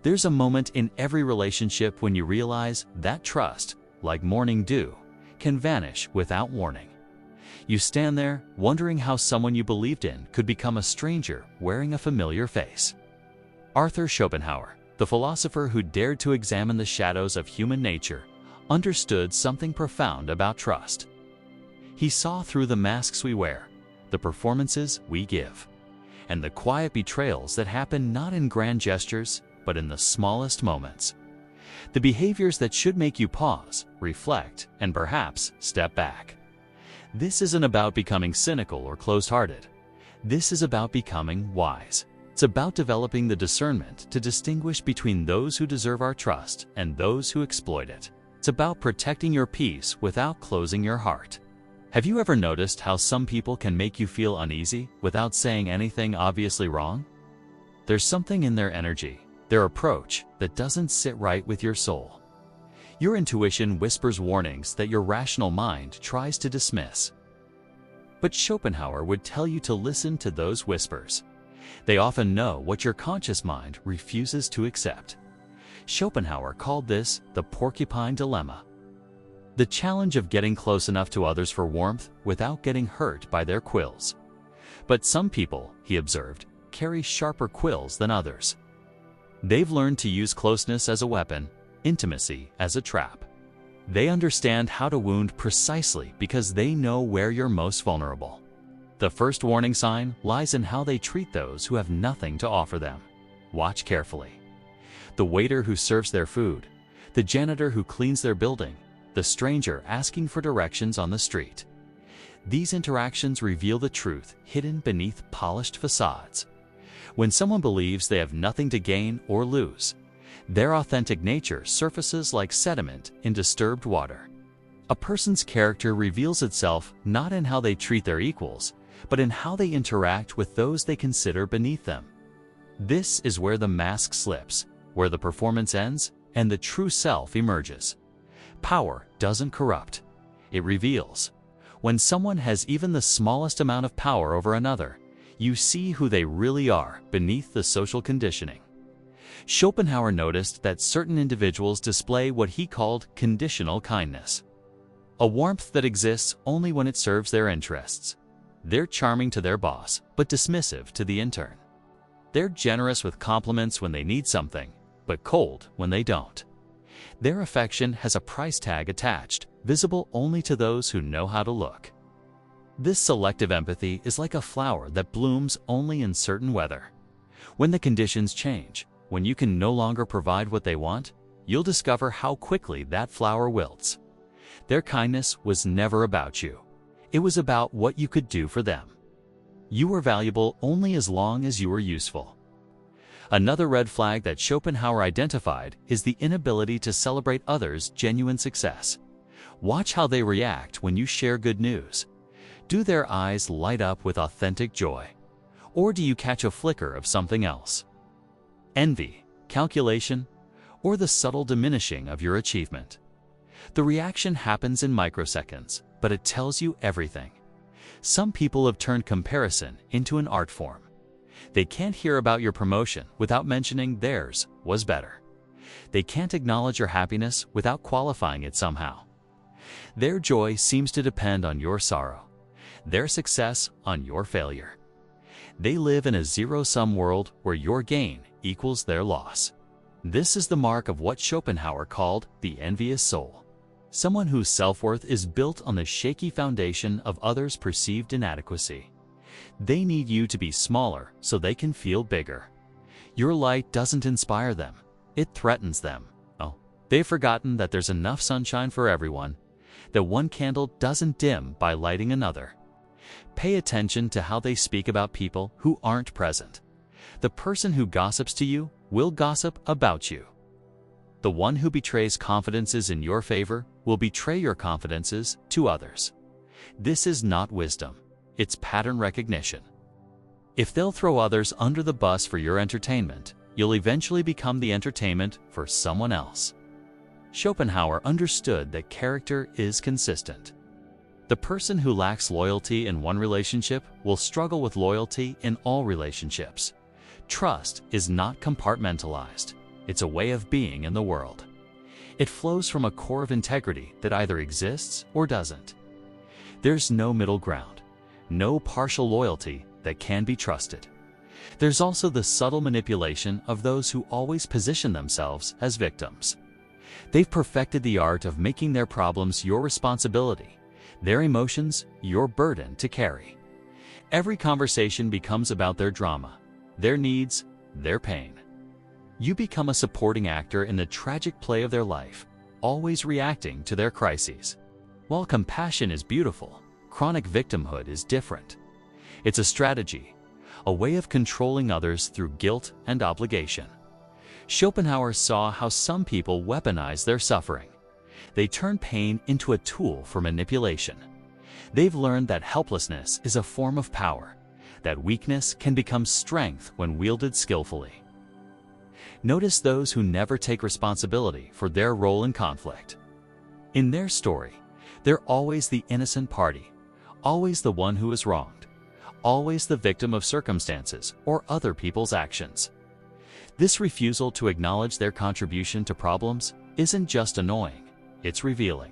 There's a moment in every relationship when you realize that trust, like morning dew, can vanish without warning. You stand there wondering how someone you believed in could become a stranger wearing a familiar face. Arthur Schopenhauer, the philosopher who dared to examine the shadows of human nature, understood something profound about trust. He saw through the masks we wear, the performances we give, and the quiet betrayals that happen not in grand gestures, but in the smallest moments. The behaviors that should make you pause, reflect, and perhaps step back. This isn't about becoming cynical or closed-hearted. This is about becoming wise. It's about developing the discernment to distinguish between those who deserve our trust and those who exploit it. It's about protecting your peace without closing your heart. Have you ever noticed how some people can make you feel uneasy without saying anything obviously wrong? There's something in their energy, their approach, that doesn't sit right with your soul. Your intuition whispers warnings that your rational mind tries to dismiss. But Schopenhauer would tell you to listen to those whispers. They often know what your conscious mind refuses to accept. Schopenhauer called this the porcupine dilemma. The challenge of getting close enough to others for warmth without getting hurt by their quills. But some people, he observed, carry sharper quills than others. They've learned to use closeness as a weapon, intimacy as a trap. They understand how to wound precisely because they know where you're most vulnerable. The first warning sign lies in how they treat those who have nothing to offer them. Watch carefully. The waiter who serves their food, the janitor who cleans their building, the stranger asking for directions on the street. These interactions reveal the truth hidden beneath polished facades. When someone believes they have nothing to gain or lose, their authentic nature surfaces like sediment in disturbed water. A person's character reveals itself not in how they treat their equals, but in how they interact with those they consider beneath them. This is where the mask slips, where the performance ends and the true self emerges. Power doesn't corrupt, it reveals. When someone has even the smallest amount of power over another, you see who they really are beneath the social conditioning. Schopenhauer noticed that certain individuals display what he called conditional kindness, a warmth that exists only when it serves their interests. They're charming to their boss, but dismissive to the intern. They're generous with compliments when they need something, but cold when they don't. Their affection has a price tag attached, visible only to those who know how to look. This selective empathy is like a flower that blooms only in certain weather. When the conditions change, when you can no longer provide what they want, you'll discover how quickly that flower wilts. Their kindness was never about you. It was about what you could do for them. You were valuable only as long as you were useful. Another red flag that Schopenhauer identified is the inability to celebrate others' genuine success. Watch how they react when you share good news. Do their eyes light up with authentic joy? Or do you catch a flicker of something else? Envy, calculation, or the subtle diminishing of your achievement? The reaction happens in microseconds, but it tells you everything. Some people have turned comparison into an art form. They can't hear about your promotion without mentioning theirs was better. They can't acknowledge your happiness without qualifying it somehow. Their joy seems to depend on your sorrow, their success on your failure. They live in a zero-sum world where your gain equals their loss. This is the mark of what Schopenhauer called the envious soul. Someone whose self-worth is built on the shaky foundation of others' perceived inadequacy. They need you to be smaller so they can feel bigger. Your light doesn't inspire them, it threatens them. Oh, they've forgotten that there's enough sunshine for everyone, that one candle doesn't dim by lighting another. Pay attention to how they speak about people who aren't present. The person who gossips to you will gossip about you. The one who betrays confidences in your favor will betray your confidences to others. This is not wisdom, it's pattern recognition. If they'll throw others under the bus for your entertainment, you'll eventually become the entertainment for someone else. Schopenhauer understood that character is consistent. The person who lacks loyalty in one relationship will struggle with loyalty in all relationships. Trust is not compartmentalized. It's a way of being in the world. It flows from a core of integrity that either exists or doesn't. There's no middle ground, no partial loyalty that can be trusted. There's also the subtle manipulation of those who always position themselves as victims. They've perfected the art of making their problems your responsibility, their emotions your burden to carry. Every conversation becomes about their drama, their needs, their pain. You become a supporting actor in the tragic play of their life, always reacting to their crises. While compassion is beautiful, chronic victimhood is different. It's a strategy, a way of controlling others through guilt and obligation. Schopenhauer saw how some people weaponize their suffering. They turn pain into a tool for manipulation. They've learned that helplessness is a form of power, that weakness can become strength when wielded skillfully. Notice those who never take responsibility for their role in conflict. In their story, they're always the innocent party, always the one who is wronged, always the victim of circumstances or other people's actions. This refusal to acknowledge their contribution to problems isn't just annoying, it's revealing.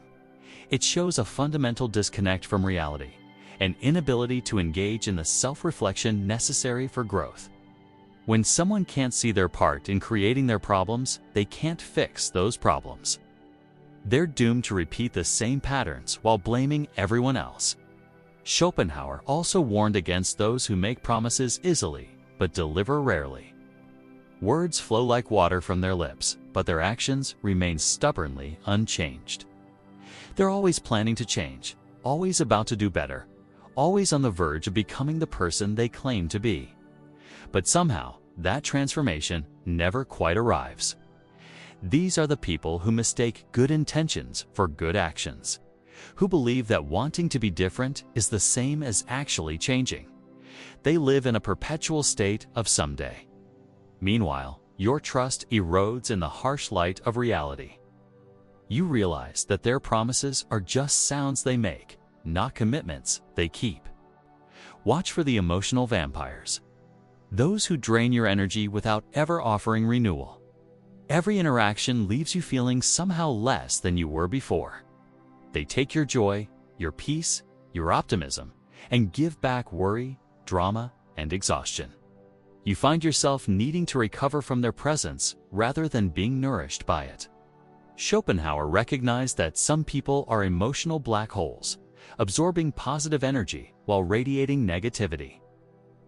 It shows a fundamental disconnect from reality, an inability to engage in the self-reflection necessary for growth. When someone can't see their part in creating their problems, they can't fix those problems. They're doomed to repeat the same patterns while blaming everyone else. Schopenhauer also warned against those who make promises easily but deliver rarely. Words flow like water from their lips, but their actions remain stubbornly unchanged. They're always planning to change, always about to do better, always on the verge of becoming the person they claim to be. But somehow, that transformation never quite arrives. These are the people who mistake good intentions for good actions, who believe that wanting to be different is the same as actually changing. They live in a perpetual state of someday. Meanwhile, your trust erodes in the harsh light of reality. You realize that their promises are just sounds they make, not commitments they keep. Watch for the emotional vampires. Those who drain your energy without ever offering renewal. Every interaction leaves you feeling somehow less than you were before. They take your joy, your peace, your optimism, and give back worry, drama, and exhaustion. You find yourself needing to recover from their presence rather than being nourished by it. Schopenhauer recognized that some people are emotional black holes, absorbing positive energy while radiating negativity.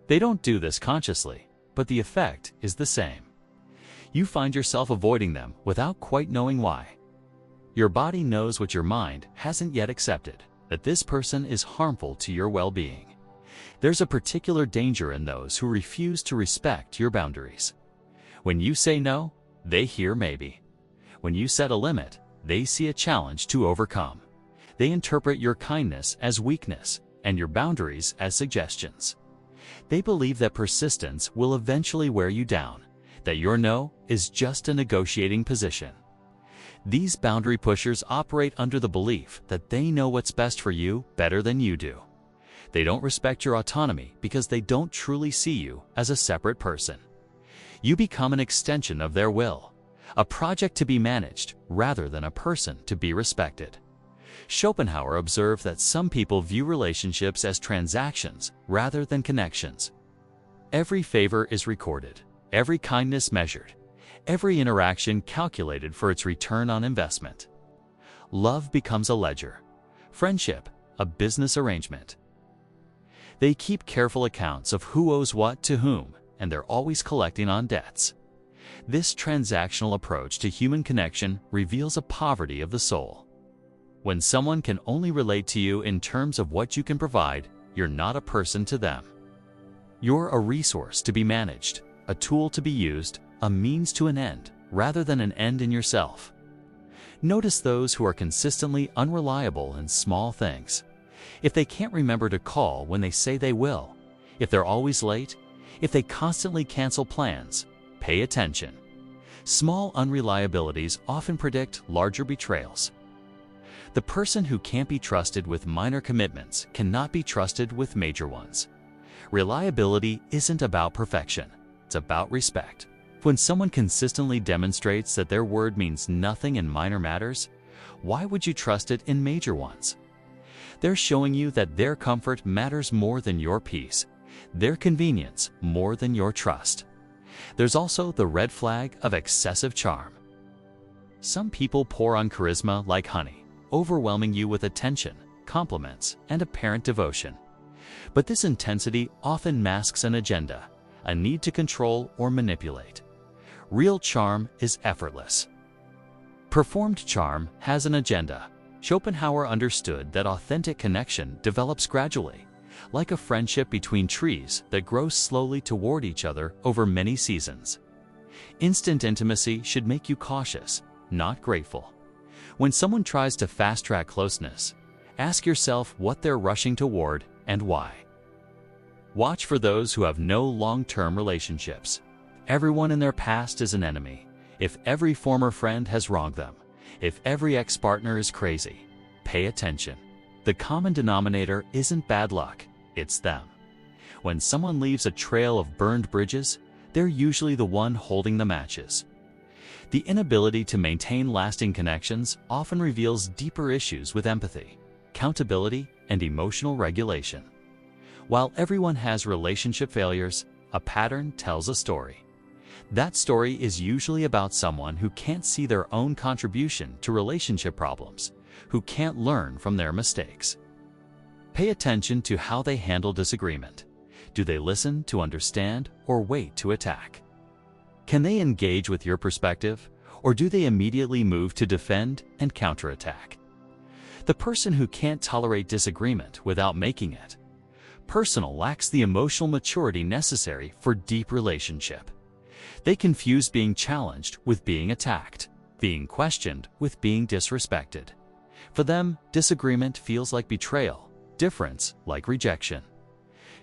They don't do this consciously, but the effect is the same. You find yourself avoiding them without quite knowing why. Your body knows what your mind hasn't yet accepted, that this person is harmful to your well-being. There's a particular danger in those who refuse to respect your boundaries. When you say no, they hear maybe. When you set a limit, they see a challenge to overcome. They interpret your kindness as weakness and your boundaries as suggestions. They believe that persistence will eventually wear you down, that your no is just a negotiating position. These boundary pushers operate under the belief that they know what's best for you better than you do. They don't respect your autonomy because they don't truly see you as a separate person. You become an extension of their will, a project to be managed rather than a person to be respected. Schopenhauer observed that some people view relationships as transactions rather than connections. Every favor is recorded, every kindness measured, every interaction calculated for its return on investment. Love becomes a ledger, friendship a business arrangement. They keep careful accounts of who owes what to whom, and they're always collecting on debts. This transactional approach to human connection reveals a poverty of the soul. When someone can only relate to you in terms of what you can provide, you're not a person to them. You're a resource to be managed, a tool to be used, a means to an end, rather than an end in yourself. Notice those who are consistently unreliable in small things. If they can't remember to call when they say they will, if they're always late, if they constantly cancel plans, pay attention. Small unreliabilities often predict larger betrayals. The person who can't be trusted with minor commitments cannot be trusted with major ones. Reliability isn't about perfection, it's about respect. When someone consistently demonstrates that their word means nothing in minor matters, why would you trust it in major ones? They're showing you that their comfort matters more than your peace, their convenience more than your trust. There's also the red flag of excessive charm. Some people pour on charisma like honey, overwhelming you with attention, compliments, and apparent devotion. But this intensity often masks an agenda, a need to control or manipulate. Real charm is effortless. Performed charm has an agenda. Schopenhauer understood that authentic connection develops gradually, like a friendship between trees that grows slowly toward each other over many seasons. Instant intimacy should make you cautious, not grateful. When someone tries to fast-track closeness, ask yourself what they're rushing toward and why. Watch for those who have no long-term relationships. Everyone in their past is an enemy. If every former friend has wronged them, if every ex-partner is crazy, pay attention. The common denominator isn't bad luck, it's them. When someone leaves a trail of burned bridges, they're usually the one holding the matches. The inability to maintain lasting connections often reveals deeper issues with empathy, accountability, and emotional regulation. While everyone has relationship failures, a pattern tells a story. That story is usually about someone who can't see their own contribution to relationship problems, who can't learn from their mistakes. Pay attention to how they handle disagreement. Do they listen to understand or wait to attack? Can they engage with your perspective, or do they immediately move to defend and counterattack? The person who can't tolerate disagreement without making it personal lacks the emotional maturity necessary for deep relationship. They confuse being challenged with being attacked, being questioned with being disrespected. For them, disagreement feels like betrayal, difference like rejection.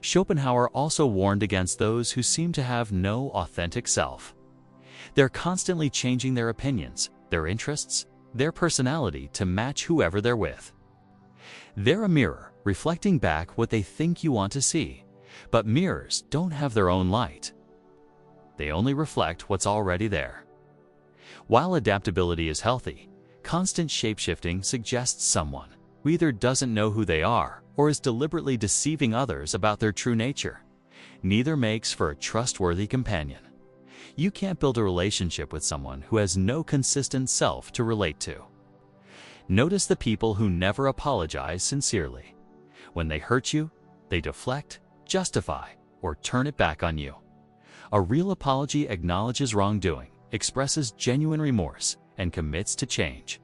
Schopenhauer also warned against those who seem to have no authentic self. They're constantly changing their opinions, their interests, their personality to match whoever they're with. They're a mirror, reflecting back what they think you want to see, but mirrors don't have their own light. They only reflect what's already there. While adaptability is healthy, constant shapeshifting suggests someone who either doesn't know who they are or is deliberately deceiving others about their true nature. Neither makes for a trustworthy companion. You can't build a relationship with someone who has no consistent self to relate to. Notice the people who never apologize sincerely. When they hurt you, they deflect, justify, or turn it back on you. A real apology acknowledges wrongdoing, expresses genuine remorse, and commits to change.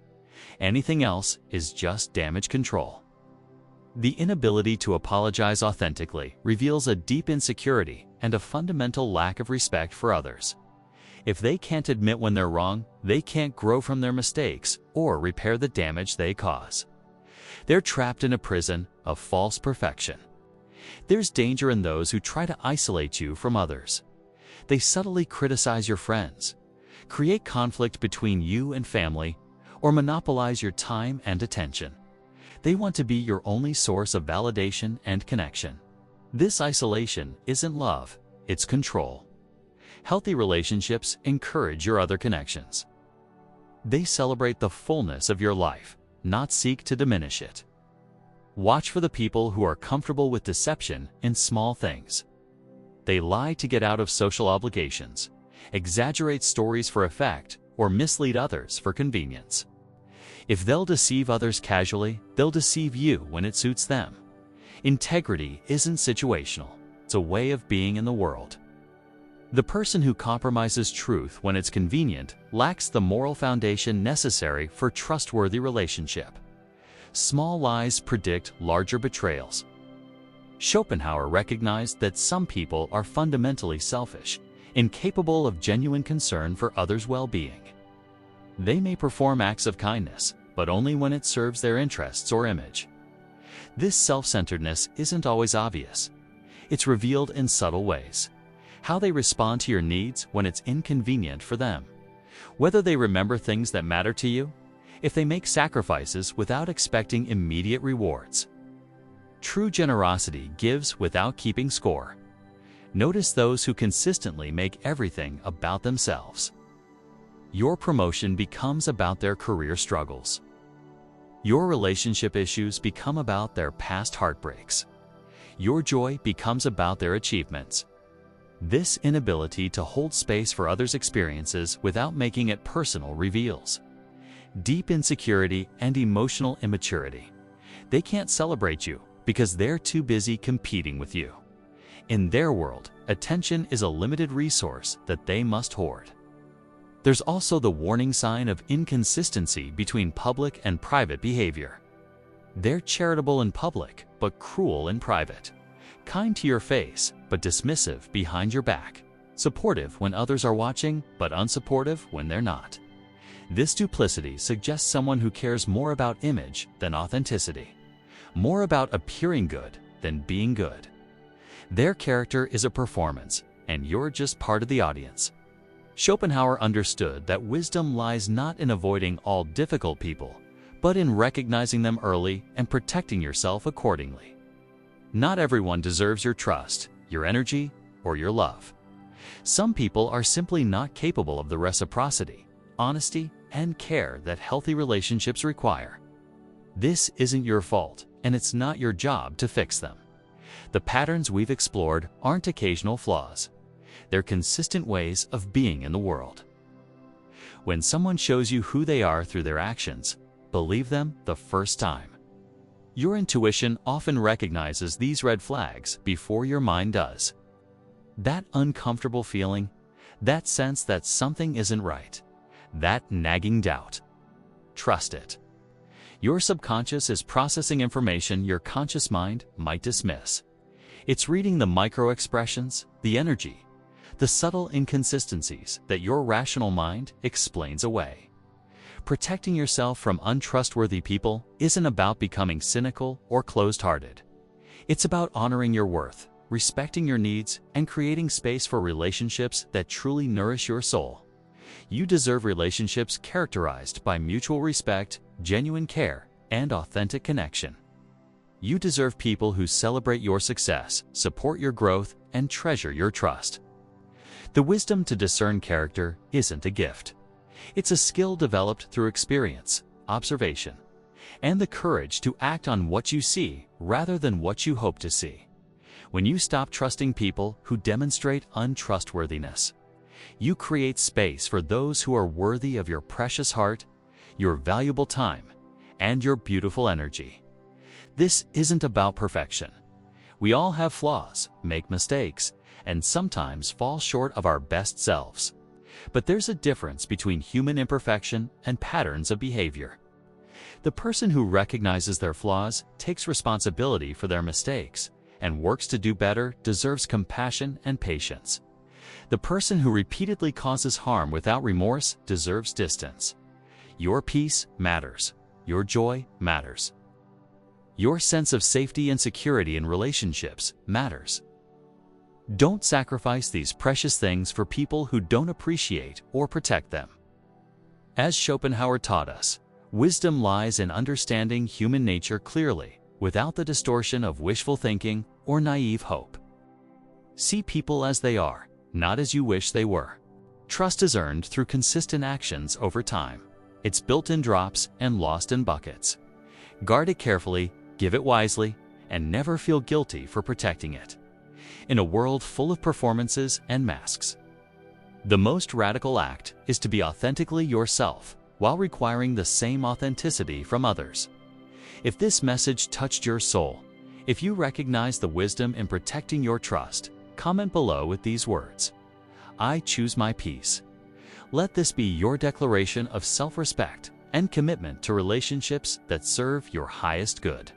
Anything else is just damage control. The inability to apologize authentically reveals a deep insecurity and a fundamental lack of respect for others. If they can't admit when they're wrong, they can't grow from their mistakes or repair the damage they cause. They're trapped in a prison of false perfection. There's danger in those who try to isolate you from others. They subtly criticize your friends, create conflict between you and family, or monopolize your time and attention. They want to be your only source of validation and connection. This isolation isn't love, it's control. Healthy relationships encourage your other connections. They celebrate the fullness of your life, not seek to diminish it. Watch for the people who are comfortable with deception in small things. They lie to get out of social obligations, exaggerate stories for effect, or mislead others for convenience. If they'll deceive others casually, they'll deceive you when it suits them. Integrity isn't situational, it's a way of being in the world. The person who compromises truth when it's convenient lacks the moral foundation necessary for trustworthy relationship. Small lies predict larger betrayals. Schopenhauer recognized that some people are fundamentally selfish, incapable of genuine concern for others' well-being. They may perform acts of kindness, but only when it serves their interests or image. This self-centeredness isn't always obvious. It's revealed in subtle ways. How they respond to your needs when it's inconvenient for them. Whether they remember things that matter to you. If they make sacrifices without expecting immediate rewards. True generosity gives without keeping score. Notice those who consistently make everything about themselves. Your promotion becomes about their career struggles. Your relationship issues become about their past heartbreaks. Your joy becomes about their achievements. This inability to hold space for others' experiences without making it personal reveals deep insecurity and emotional immaturity. They can't celebrate you because they're too busy competing with you. In their world, attention is a limited resource that they must hoard. There's also the warning sign of inconsistency between public and private behavior. They're charitable in public, but cruel in private. Kind to your face, but dismissive behind your back. Supportive when others are watching, but unsupportive when they're not. This duplicity suggests someone who cares more about image than authenticity, more about appearing good than being good. Their character is a performance, and you're just part of the audience. Schopenhauer understood that wisdom lies not in avoiding all difficult people, but in recognizing them early and protecting yourself accordingly. Not everyone deserves your trust, your energy, or your love. Some people are simply not capable of the reciprocity, honesty, and care that healthy relationships require. This isn't your fault, and it's not your job to fix them. The patterns we've explored aren't occasional flaws. They're consistent ways of being in the world. When someone shows you who they are through their actions, believe them the first time. Your intuition often recognizes these red flags before your mind does. That uncomfortable feeling, that sense that something isn't right, that nagging doubt. Trust it. Your subconscious is processing information your conscious mind might dismiss. It's reading the micro-expressions, the energy, the subtle inconsistencies that your rational mind explains away. Protecting yourself from untrustworthy people isn't about becoming cynical or closed-hearted. It's about honoring your worth, respecting your needs, and creating space for relationships that truly nourish your soul. You deserve relationships characterized by mutual respect, genuine care, and authentic connection. You deserve people who celebrate your success, support your growth, and treasure your trust. The wisdom to discern character isn't a gift. It's a skill developed through experience, observation, and the courage to act on what you see rather than what you hope to see. When you stop trusting people who demonstrate untrustworthiness, you create space for those who are worthy of your precious heart, your valuable time, and your beautiful energy. This isn't about perfection. We all have flaws, make mistakes, and sometimes fall short of our best selves. But there's a difference between human imperfection and patterns of behavior. The person who recognizes their flaws, takes responsibility for their mistakes, and works to do better deserves compassion and patience. The person who repeatedly causes harm without remorse deserves distance. Your peace matters. Your joy matters. Your sense of safety and security in relationships matters. Don't sacrifice these precious things for people who don't appreciate or protect them. As Schopenhauer taught us, wisdom lies in understanding human nature clearly, without the distortion of wishful thinking or naive hope. See people as they are, not as you wish they were. Trust is earned through consistent actions over time. It's built in drops and lost in buckets. Guard it carefully, give it wisely, and never feel guilty for protecting it. In a world full of performances and masks, the most radical act is to be authentically yourself while requiring the same authenticity from others. If this message touched your soul, if you recognize the wisdom in protecting your trust, comment below with these words: I choose my peace. Let this be your declaration of self-respect and commitment to relationships that serve your highest good.